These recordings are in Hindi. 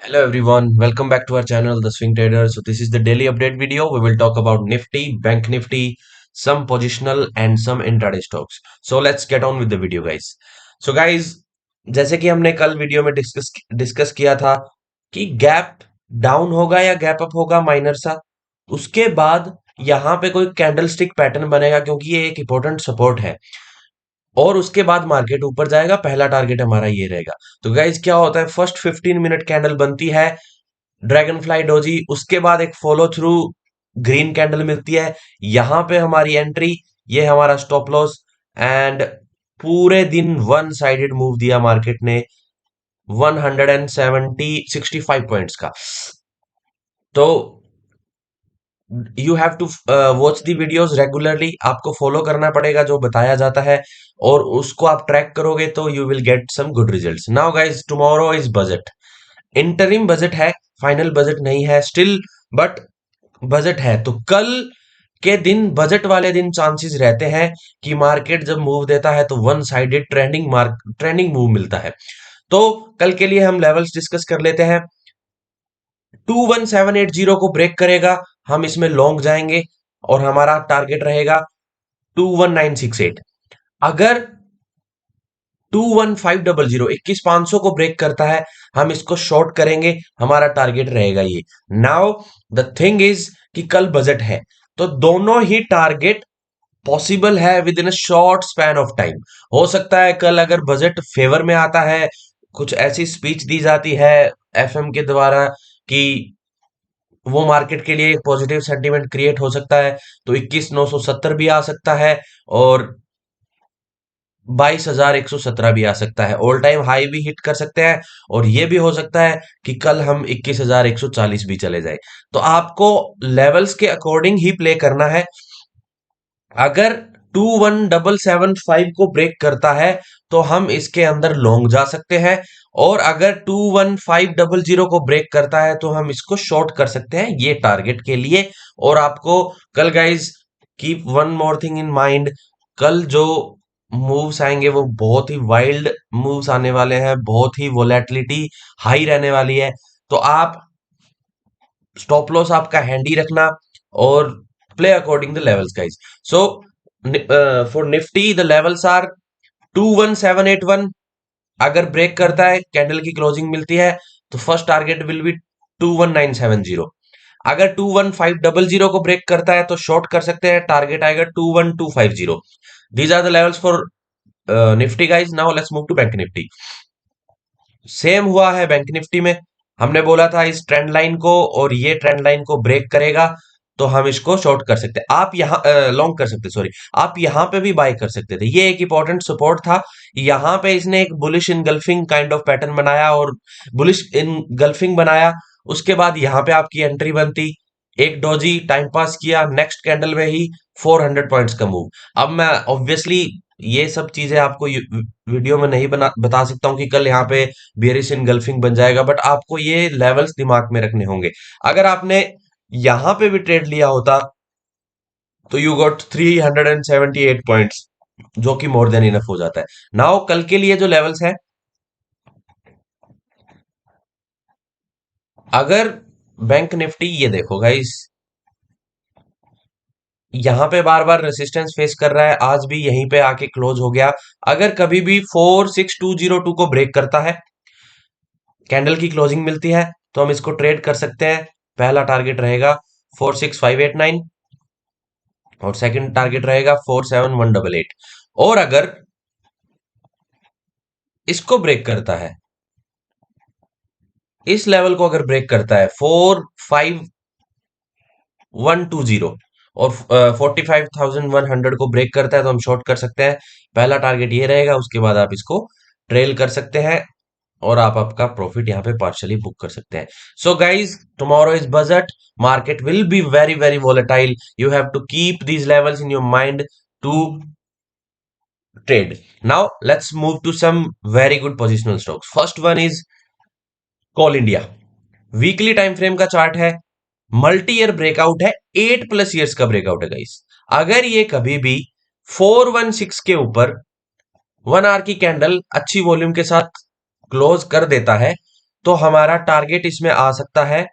Hello everyone, welcome back to our channel, The Swing Trader. So this is the daily update video. We will talk about Nifty, Bank Nifty, some positional and some intraday stocks. So let's get on with the video, guys. So guys, जैसे कि हमने कल वीडियो में डिस्कस किया था कि गैप डाउन होगा या गैप अप होगा माइनर सा, उसके बाद यहाँ पे कोई कैंडल स्टिक पैटर्न बनेगा क्योंकि ये एक इंपॉर्टेंट सपोर्ट है और उसके बाद मार्केट ऊपर जाएगा। पहला टारगेट हमारा ये रहेगा। तो गाइज क्या होता है, फर्स्ट 15 मिनट कैंडल बनती है ड्रैगन फ्लाई डोजी, उसके बाद एक फॉलो थ्रू ग्रीन कैंडल मिलती है, यहां पे हमारी एंट्री, ये हमारा स्टॉप लॉस। एंड पूरे दिन वन साइडेड मूव दिया मार्केट ने 165 पॉइंट्स का। तो you have to watch the videos regularly, आपको फॉलो करना पड़ेगा जो बताया जाता है और उसको आप ट्रैक करोगे तो you will get some good results. Now guys, tomorrow is budget, interim budget है, फाइनल बजट नहीं है स्टिल, बट बजट है। तो कल के दिन, बजट वाले दिन, चांसेस रहते हैं कि मार्केट जब मूव देता है तो वन साइडेड ट्रेंडिंग मूव मिलता है। तो कल के लिए हम लेवल्स डिस्कस कर लेते हैं। 21780 को ब्रेक करेगा, हम इसमें लॉन्ग जाएंगे और हमारा टारगेट रहेगा 21968। अगर 21500 21500 को ब्रेक करता है, हम इसको शॉर्ट करेंगे, हमारा टारगेट रहेगा ये। नाउ द थिंग इज कि कल बजट है, तो दोनों ही टारगेट पॉसिबल है with in a short span of time. हो सकता है कल अगर बजट फेवर में आता है, कुछ ऐसी स्पीच दी जाती है एफएम के द्वारा कि वो मार्केट के लिए एक पॉजिटिव सेंटीमेंट क्रिएट हो सकता है, तो 21970 भी आ सकता है और 22,117 भी आ सकता है, ऑल टाइम हाई भी हिट कर सकते हैं। और ये भी हो सकता है कि कल हम 21,140 भी चले जाए। तो आपको लेवल्स के अकॉर्डिंग ही प्ले करना है। अगर 21775 को ब्रेक करता है तो हम इसके अंदर लॉन्ग जा सकते हैं, और अगर 21500 को ब्रेक करता है तो हम इसको शॉर्ट कर सकते हैं ये टारगेट के लिए। और आपको कल guys keep one more thing in mind, कल जो मूव्स आएंगे वो बहुत ही वाइल्ड मूव्स आने वाले हैं, बहुत ही वोलेटिलिटी हाई रहने वाली है। तो आप स्टॉप लॉस आपका हैंडी रखना और play according the levels guys. So for Nifty the levels are 21781, अगर ब्रेक करता है, कैंडल की क्लोजिंग मिलती है, तो फर्स्ट टारगेट विल बी 21970। अगर 21500 को ब्रेक करता है तो शॉर्ट कर सकते हैं, टारगेट आएगा 21250। These are the levels for Nifty guys. Now let's move to bank Nifty. Same हुआ है बैंक निफ्टी में, हमने बोला था इस ट्रेंड लाइन को और ये ट्रेंड लाइन को ब्रेक करेगा तो हम इसको शॉर्ट कर सकते हैं, आप यहाँ लॉन्ग कर सकते, सॉरी, आप यहाँ पे भी बाय कर सकते थे। ये एक इंपॉर्टेंट सपोर्ट था, यहाँ पे इसने एक bullish engulfing kind of pattern बनाया और बुलिश इनगल्फिंग बनाया, उसके बाद यहाँ पे आपकी एंट्री बनती, एक डोजी टाइम पास किया, नेक्स्ट कैंडल में ही 400 पॉइंट्स का मूव। अब मैं ऑब्वियसली ये सब चीजें आपको वीडियो में नहीं बता सकता हूँ कि कल यहाँ पे बेरिश इनगल्फिंग बन जाएगा, बट आपको ये लेवल्स दिमाग में रखने होंगे। अगर आपने यहां पे भी ट्रेड लिया होता तो यू गॉट 378 पॉइंट्स, जो कि मोर देन इनफ हो जाता है। नाउ कल के लिए जो लेवल्स है, अगर बैंक निफ्टी, ये देखो गाइस, यहां पे बार बार रेसिस्टेंस फेस कर रहा है, आज भी यहीं पे आके क्लोज हो गया। अगर कभी भी 46202 को ब्रेक करता है, कैंडल की क्लोजिंग मिलती है, तो हम इसको ट्रेड कर सकते हैं। पहला टारगेट रहेगा 46589 और सेकंड टारगेट रहेगा 47188। और अगर इसको ब्रेक करता है, इस लेवल को अगर ब्रेक करता है 45120 और 45,100 को ब्रेक करता है, तो हम शॉर्ट कर सकते हैं। पहला टारगेट ये रहेगा, उसके बाद आप इसको ट्रेल कर सकते हैं और आप आपका प्रॉफिट यहाँ पे पार्शली बुक कर सकते हैं। So guys, tomorrow is budget, market will be very very volatile, you have to keep these levels in your mind to trade. Now let's move to some very good positional stocks. First one is Coal India. Weekly time frame का चार्ट है, मल्टी ईयर ब्रेकआउट है, 8+ ईयर्स का ब्रेकआउट है गाइस। अगर ये कभी भी 416 के ऊपर 1 आवर की कैंडल अच्छी वॉल्यूम के साथ क्लोज कर देता है, तो हमारा टारगेट इसमें आ सकता है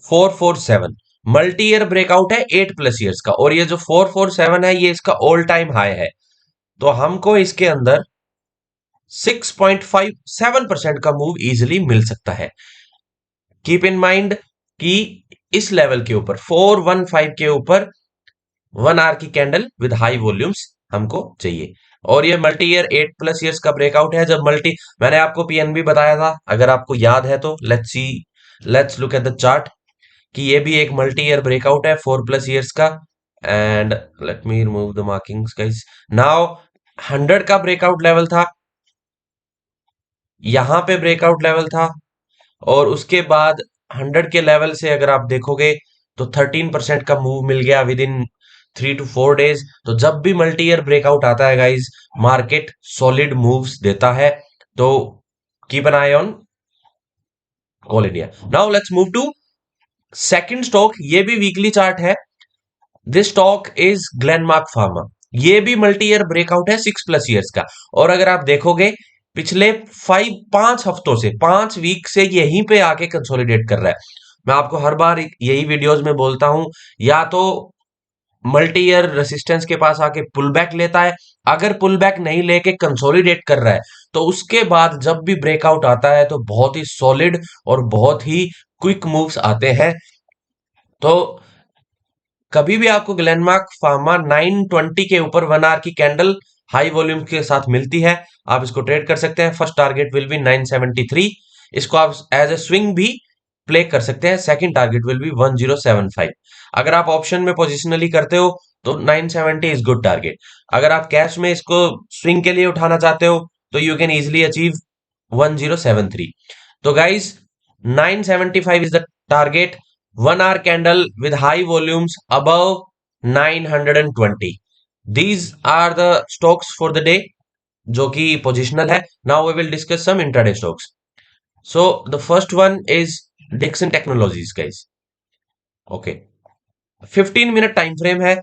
447। मल्टी ईयर ब्रेकआउट है 8+ ईयर्स का, और ये जो 447 है ये इसका ऑल टाइम हाई है। तो हमको इसके अंदर 6.57% का मूव इजिली मिल सकता है। कीप इन माइंड कि इस लेवल के ऊपर 415 के ऊपर 1 आवर की कैंडल विद हाई वॉल्यूम्स हमको चाहिए। और ये मल्टी ईयर 8+ ईयर्स का ब्रेकआउट है। जब मल्टी, मैंने आपको पीएनबी बताया था, अगर आपको याद है तो let's look at the chart, कि ये भी एक मल्टी ईयर ब्रेकआउट है 4+ ईयर्स का। And let me remove the markings guys. Now 100 का ब्रेकआउट लेवल था, यहां पे ब्रेकआउट लेवल था, और उसके बाद 100 के लेवल से अगर आप देखोगे तो 13% का मूव मिल गया विद इन 3 to 4 डेज। तो जब भी मल्टी ईयर ब्रेकआउट आता है गाइज, मार्केट सॉलिड मूव्स देता है। तो keep an eye on all India. Now let's move to second stock. ये भी वीकली चार्ट है। This stock is Glenmark pharma. ये भी मल्टी ईयर ब्रेकआउट है 6+ ईयर्स का। और अगर आप देखोगे पिछले 5 हफ्तों से, 5 वीक से यहीं पे आके कंसोलिडेट कर रहा है। मैं आपको हर बार यही वीडियोस में बोलता हूं, या तो मल्टी ईयर रेसिस्टेंस के पास आके पुल बैक लेता है, अगर पुल बैक नहीं लेके कंसोलिडेट कर रहा है तो उसके बाद जब भी ब्रेकआउट आता है तो बहुत ही सॉलिड और बहुत ही क्विक मूव्स आते हैं। तो कभी भी आपको ग्लेनमार्क फार्मा 920 के ऊपर 1 आवर की कैंडल हाई वॉल्यूम के साथ मिलती है, आप इसको ट्रेड कर सकते हैं। First target will be 973। इसको आप एज ए स्विंग भी प्ले कर सकते हैं। Second target will be 1075। अगर आप ऑप्शन में पोजिशनली करते हो तो 970 इज गुड टारगेट। अगर आप कैश में इसको स्विंग के लिए उठाना चाहते हो तो यू कैन इजिली अचीव 1073। तो guys 975 is the target. 1 hour candle with high volumes above 920. These are the stocks for the day जो कि पोजिशनल है। Now we will discuss some intraday stocks. So the first one is Dixon technologies guys. Okay, 15 minute time frame है।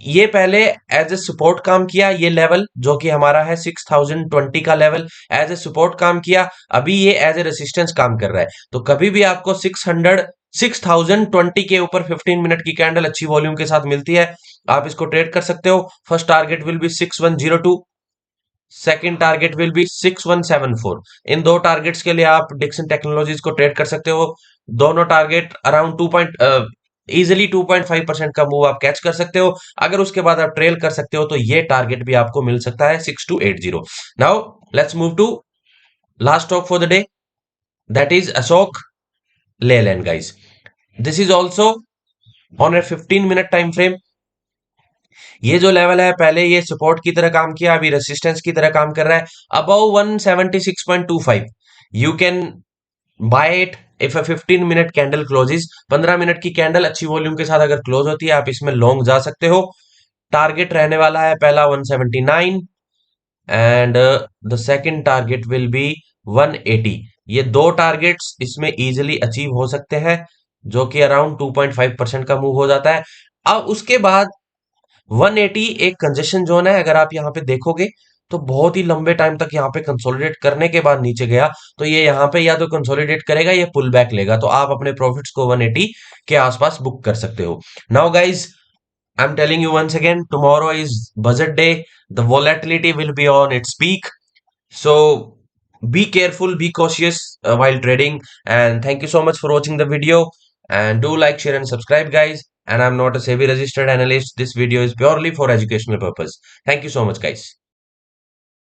ये पहले एज ए सपोर्ट काम किया, ये लेवल जो कि हमारा है 6020 का लेवल, एज ए सपोर्ट काम किया। अभी ये एज ए रेसिस्टेंस काम कर रहा है। तो कभी भी आपको 6020 के ऊपर 15 मिनट की कैंडल अच्छी वॉल्यूम के साथ मिलती है, आप इसको ट्रेड कर सकते हो। First target will be 6102, second target will be 6174। इन दो टारगेट्स के लिए आप डिक्सन टेक्नोलॉजीज को ट्रेड कर सकते हो। दोनों टारगेट अराउंड इजिली 2.5% का मूव आप कैच कर सकते हो। अगर उसके बाद आप ट्रेल कर सकते हो तो ये टारगेट भी आपको मिल सकता है 6280। Now let's move to last stock for the day, that is Ashok Leyland guys. This is also on a 15 minute time frame. ये जो लेवल है पहले ये सपोर्ट की तरह काम किया, अभी रेसिस्टेंस की तरह काम कर रहा है। Above 176.25 you can buy it if a 15 minute candle closes. 15 minute की कैंडल अच्छी वॉल्यूम के साथ अगर क्लोज होती है आप इसमें लॉन्ग जा सकते हो। टारगेट रहने वाला है पहला 179 and the second target will be 180। ये दो टारगेट्स इसमें इजिली अचीव हो सकते हैं, जो कि अराउंड 2.5% का मूव हो जाता है। अब उसके बाद 180 एक कंजेशन जोन है। अगर आप यहाँ पे देखोगे तो बहुत ही लंबे टाइम तक यहाँ पे कंसोलिडेट करने के बाद नीचे गया, तो ये यहाँ पे या तो कंसोलिडेट करेगा या पुल बैक लेगा, तो आप अपने प्रॉफिट्स को 180 के आसपास बुक कर सकते हो। Now guys, I am telling you once again, tomorrow is budget day, the volatility will be on its peak, so be careful, be cautious while trading. And thank you so much for watching the video, and do like, share and subscribe guys. And I'm not a SEBI registered analyst. This video is purely for educational purpose. Thank you so much guys.